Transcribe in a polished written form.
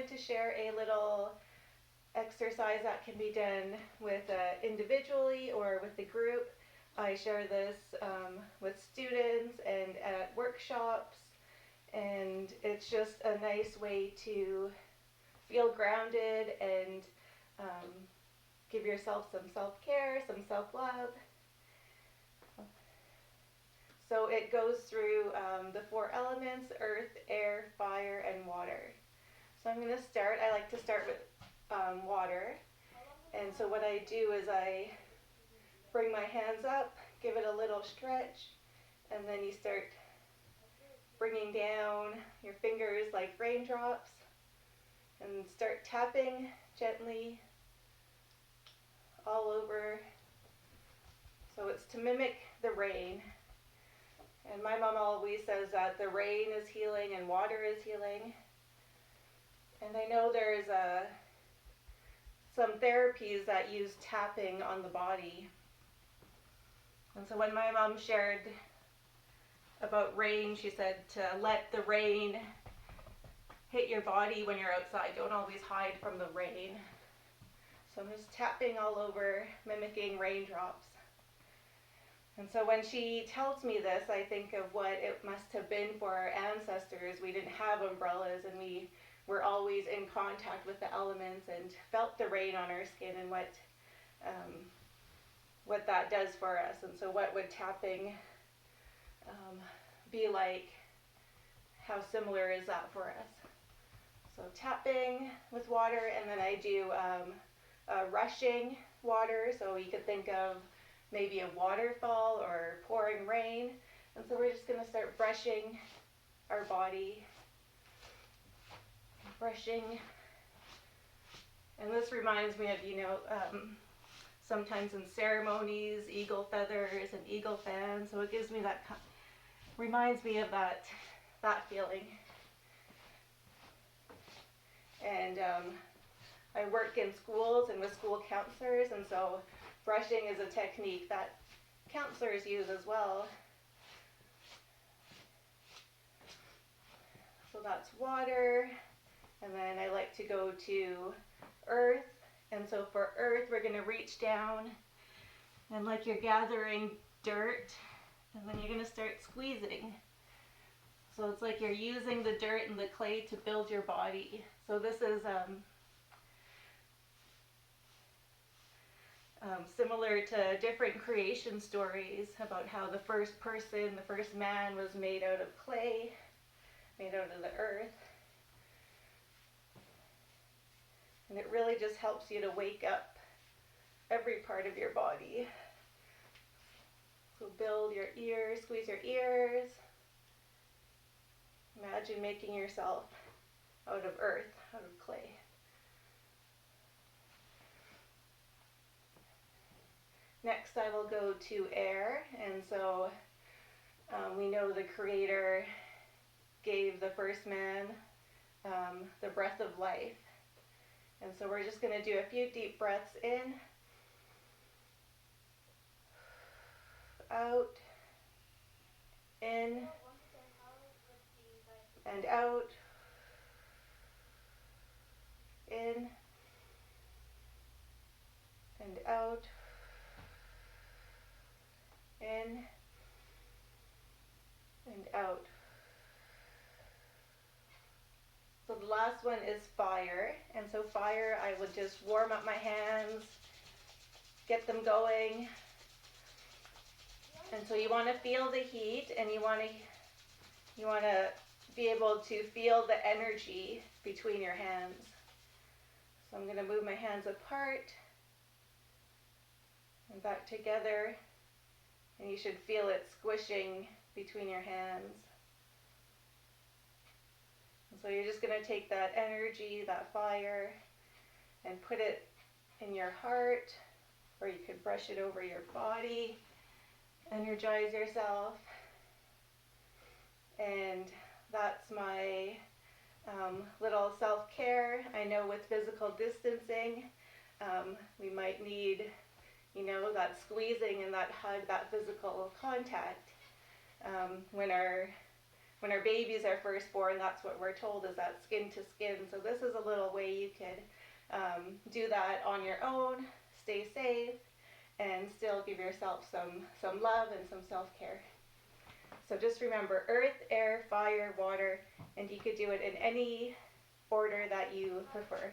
wanted to share a little exercise that can be done with individually or with the group. I share this with students and at workshops, and it's just a nice way to feel grounded and give yourself some self-care, some self-love. So it goes through the 4 elements: earth, air, fire, and water. So I'm going to start. I like to start with water. And so what I do is I bring my hands up, give it a little stretch, and then you start bringing down your fingers like raindrops and start tapping gently all over. So it's to mimic the rain. And my mom always says that the rain is healing and water is healing. And I know there's some therapies that use tapping on the body. And so when my mom shared about rain, she said to let the rain hit your body when you're outside. Don't always hide from the rain. So I'm just tapping all over, mimicking raindrops. And so when she tells me this, I think of what it must have been for our ancestors. We didn't have umbrellas, and we were always in contact with the elements and felt the rain on our skin, and what that does for us. And so what would tapping be like? How similar is that for us? So tapping with water, and then I do rushing water. So you could think of maybe a waterfall or pouring rain. And so we're just going to start brushing our body. Brushing. And this reminds me of, sometimes in ceremonies, eagle feathers and eagle fans. So it gives me that, reminds me of that feeling. And I work in schools and with school counselors, and so brushing is a technique that counselors use as well. So that's water, and then I like to go to earth. And so for earth, we're going to reach down, and like you're gathering dirt, and then you're going to start squeezing. So it's like you're using the dirt and the clay to build your body. So this is similar to different creation stories about how the first person, the first man, was made out of clay, made out of the earth. And it really just helps you to wake up every part of your body. So build your ears, squeeze your ears. Imagine making yourself out of earth, out of clay. Next I will go to air, and so we know the Creator gave the first man the breath of life. And so we're just going to do a few deep breaths in, out, in, and out, in, and out, in, and out. So the last one is fire. And so fire, I would just warm up my hands, get them going. And so you want to feel the heat, and you want to be able to feel the energy between your hands. So I'm going to move my hands apart and back together, and you should feel it squishing between your hands. And so you're just going to take that energy, that fire, and put it in your heart, or you could brush it over your body, energize yourself. And that's my little self-care. I know with physical distancing, we might need, that squeezing and that hug, that physical contact when our when our babies are first born, that's what we're told, is that skin to skin. So this is a little way you could do that on your own, stay safe, and still give yourself some love and some self-care. So just remember earth, air, fire, water, and you could do it in any order that you prefer.